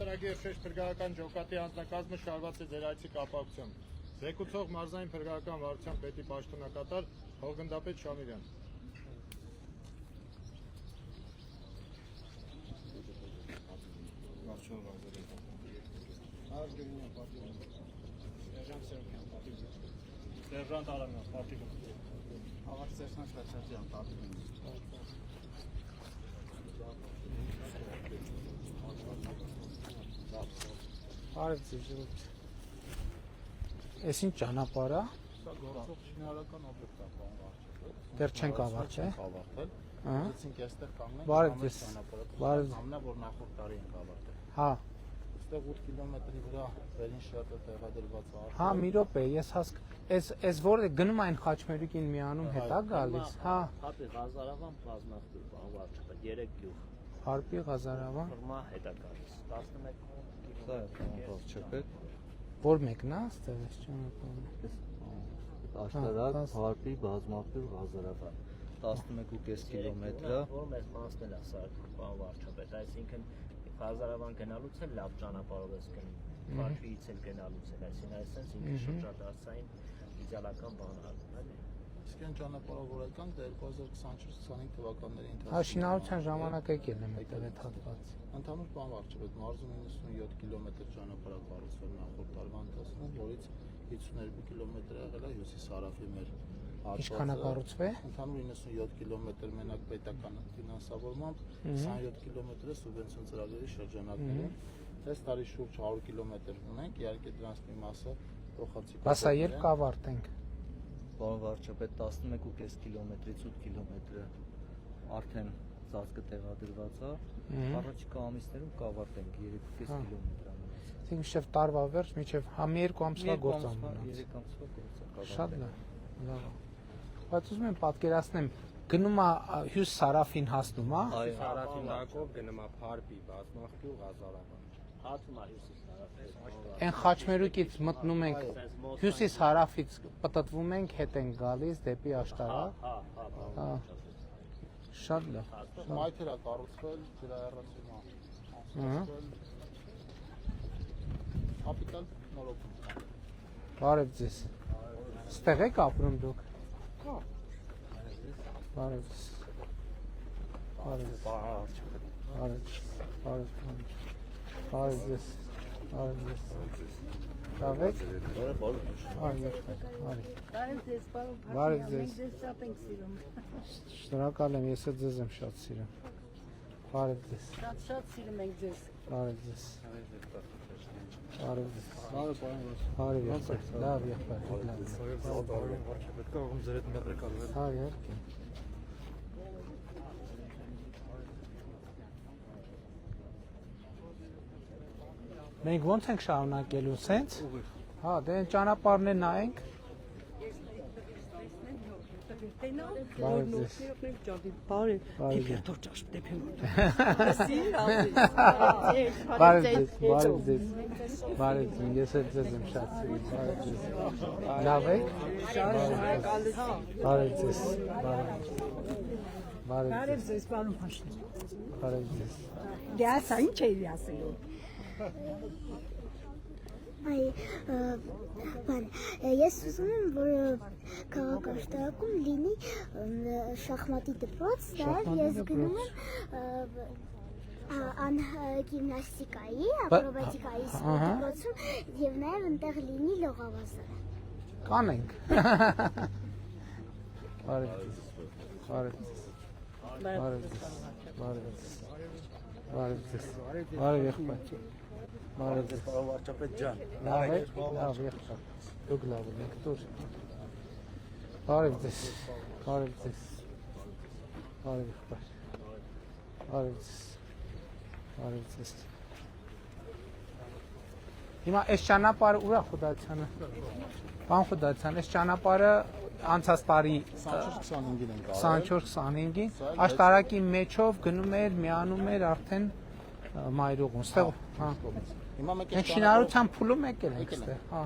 Ծրագիր շեշտ փրկարարական ջոկատի անձնակազմը շարված է ձեր այցի կապակցությամբ։ Զեկուցող մարզային փրկարարական վարչության պետի պաշտոնակատար Հողգնդապետ Շամիրյան։ Սերժանտ Արամյան, պատիվ։ Ավակ Սերժանտ Խաչատրյան, պատիվ։ Արև ձեզ Ես ինչ ճանապարհ է։ Սա գործող շինարարական օբյեկտ է, պարոն վարչապետ։ Դեռ չենք ավարտել։ Ավարտել։ Ահա։ Այսինքն այստեղ կանգնենք։ Բարև ձեզ։ Բարև։ Ամենա որ նախորդ տարի ենք ավարտել։ Հա։ Այստեղ 8 կիլոմետրի վրա վերին շերտը տեղադրված է։ Հա, մի րոպե, ես Էս որ գնում այն Խաչմերուկին միանում հետ է գալիս։ Հա։ Հապի Ղազարավան բազմախտուր, պարոն վարչապետ, 3 գյուղ։ Հարպի Ղազարավան։ Ֆորմա հետ է գալիս։ 11 Սա է, պարոն վարչապետ։ Որ մեկն է, այստեղ էս ճանապարհը։ Աշտարակ, Հարպի, բազմախտուր, Ղազարավան 11.5 կիլոմետր է։ Որ մեզ մասնել է սա, պարոն վարչապետ, այսինքն Ղազարավան գնալուց էլ լավ ճանապարհով ես գնում։ Խաչվիից էլ գնալուց էլ, այսինքն այսպես ինքը շրջադարձային իդեալական բան է, այլ։ Իսկ այն ճանապարհով որ եկանք դա 2024-25 թվականների ընթացքում։ Հա, շինարարության ժամանակ եկել եմ այդտեղ այդ հատված։ Ընդհանուր պարոն վարչապետ, մարզում 97 կիլոմետր ճանապարհ կառուցվել նախորդ տարվա ընթացքում, որից 52 կիլոմետր եղել է հյուսիս-հարավի մեր հատվածը։ Ինչքան է կառուցվել։ Ընդհանուր 97 կիլոմետր մենակ պետական ֆինանսավորմամբ, 27 կիլոմետրը սուբվենցիոն ծրագրերի շրջանակներում։ Այս տարի շուրջ 100 կիլոմետր ունենք, իհարկե դրանց մի մասը փոխանցիկ։ Բասա երբ կավարտենք։ Պարոն վարչապետ 11.5 կիլոմետրից 8 կիլոմետրը արդեն ծածկը տեղադրված է։ Առաջիկա ամիսներում կավարտենք 3.5 կիլոմետր ամենից։ Իսկ մինչև տարվա վերջ, մինչև մի երկու ամսվա գործ ամենից։ 3 ամսվա գործ է։ Շատ լավ։ Բայց ուզում եմ պատկերացնեմ, գնում է հյուսիս-հարավին հասնում է։ Այո, Հարավին ակով գնում է Հարպի, բազմախտուր, Ղազարավան։ Հացում է հյուսիս-հարավ։ Այն Խաչմերուկից մտնում ենք հյուսիս-հարավից պտտվում ենք, հետ ենք գալիս դեպի Աշտարակ։ Հա։ Շատ լավ։ Մայթեր է կառուցվել ջրահեռացումա։ Ահա։ Կապիտալ նորոգում։ Բարև ձեզ։ Ստեղ եք ապրում դուք։ Հա։ Բարև ձեզ։ Բարև ձեզ։ Բարև ձեզ։ Բարև ձեզ։ Բարև ձեզ։ Լավ եք։ Բարև ձեզ, պարոն Բարև Փաշինյան, ձեզ։ մենք ձեզ շատ ենք սիրում։ Շնորհակալ եմ, ես էլ ձեզ եմ շատ սիրում։ Բարև ձեզ։ Շատ սիրում ենք ձեզ։ Բարև ձեզ։ Բարև ձեզ։ Բարև պարոն վարչապետ։ Բարև եղբայր։ Լավ եղբայր։ Լավ։ Վարչապետ կարող եմ ձեր հետ մեղր կալվել։ Հա, իհարկե։ Մենք ո՞նց ենք շարունակելու, սենց։ Հա, դե ճանապարհն է նայենք։ Բարև ձեզ։ Բարև ձեզ։ Բարև ձեզ, ես էլ ձեզ եմ շատ սիրում, բարև ձեզ։ Լավ եք։ Բարև ձեզ։ Բարև ձեզ, պարոն Փաշինյան։ Բարև ձեզ։ Դե ասա, ինչ էի ասելու։ Ես ուզում եմ, որ քաղաքաշտարակում լինի շախմատի դպրոց, ես գնում եմ գիմնաստիկայի, ակրոբատիկայի դպրոցում և նաև ընտեղ լինի լողավազան։ Կանենք։ Բարև ձեզ։ Բարև ձեզ։ Բարև ձեզ։ Բարև ձեզ։ Բարև ձեզ։ Բարև եղբայր։ Բարև ձեզ, պարոն վարչապետ ջան։ լավ եք, լավ եղբայր։ Դուք լավ եք, դուր։ Բարև ձեզ, բարև ձեզ։ Բարև եղբայր։ Բարև ձեզ։ Բարև ձեզ։ Հիմա այս ճանապարհը ուր է Խուդացյանը։ Պարոն Խուդացյան, այս ճանապարհը անցած տարի 24-25-ին ենք 24-25-ին Աշտարակի մեջով գնում էր, միանում էր արդեն Մայրուղուն, ստեղ, հա։ Հիմա մենք Մենք շինարարության փուլում եկել ենք ստեղ, հա։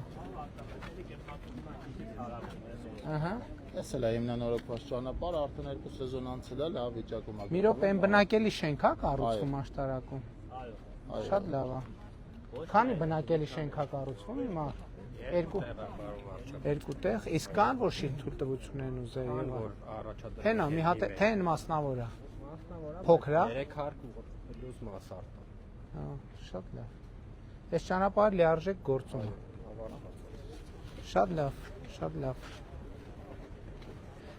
Ահա։ Էս էլ է հիմնանորոգված ճանապարհը, արդեն 2 սեզոն անցել է, լավ վիճակում է։ Մի րոպե, այն բնակելի շենք է կառուցվում Աշտարակում։ Այո։ Շատ լավ է։ Քանի բնակելի շենք է կառուցվում հիմա։ Երկու տեղ, իսկ կան որ շիտ թույլտվություն են ուզել եւ Հենա մի հատ թեն մասնավոր է։ Փոքր է։ 3 հարկ ու պլյուս մասարտը։ Հա, շատ լավ։ Այս ճանապարհը լիարժեք գործում է։ Շատ լավ, շատ լավ։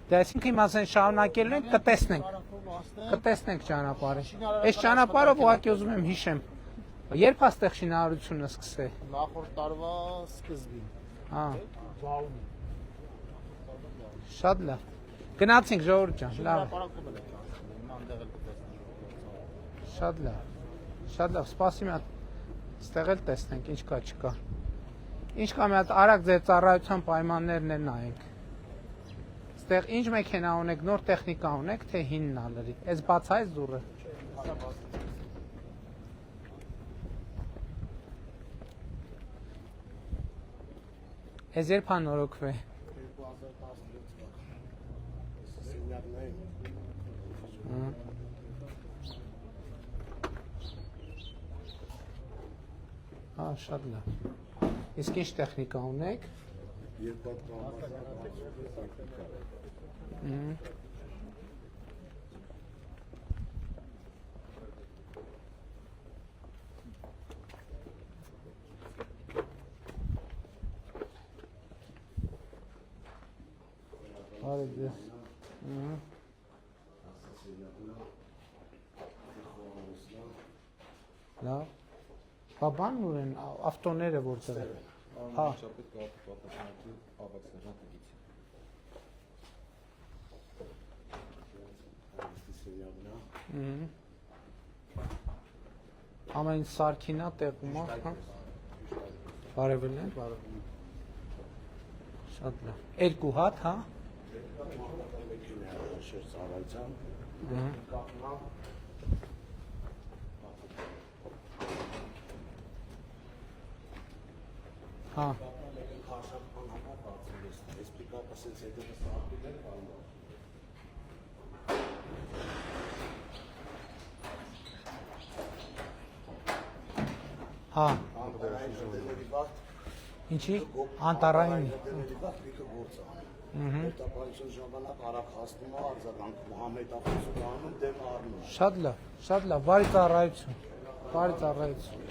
Դե այսինքն հիմա ասեն շարունակելու ենք, կտեսնենք ճանապարհը։ Այս ճանապարհով ուղղակի ուզում եմ հիշեմ։ Երբ աստեղ շինարարությունը սկսե։ Նախորդ տարվա սկզբին։ Հա, Վաունի։ շատ լավ։ Գնացինք ժողովուրդ ջան, լավ։ Շինարարակում էլ ենք ասում, հիմա այնտեղ էլ կտեսնենք։ Շատ լավ։ Շատ լավ, սպասի մի հատ։ Ստեղ էլ տեսնենք ինչ կա, չկա։ Ինչ կա մի հատ արագ ձեր ծառայության պայմաններն էլ նայենք։ Ստեղ ինչ մեքենա ունեք, նոր տեխնիկա ունեք, թե հինն ա լրի։ Այս բացայից դուռը։ Այս երբ անորոգվե։ 2016 Հա, շատ լավ։ Իսկ ինչ տեխնիկա ունեք։ Բարև ձեզ։ Լավ։ Բաբան ուր են ավտոները որտեղ են։ Հա։ Ամեն սարքինա տեղում է, հա։ Բարևն է։ Շատ լավ։ Երկու հատ, հա։ Հա։ Հա։ Ինչի՞։ Անտարային։ ժամանակ արագ հասնում է արձագանքում համետախոսություն անում դեմ առնում։ Շատ լավ, բարի ծառայություն։ Բարի ծառայություն։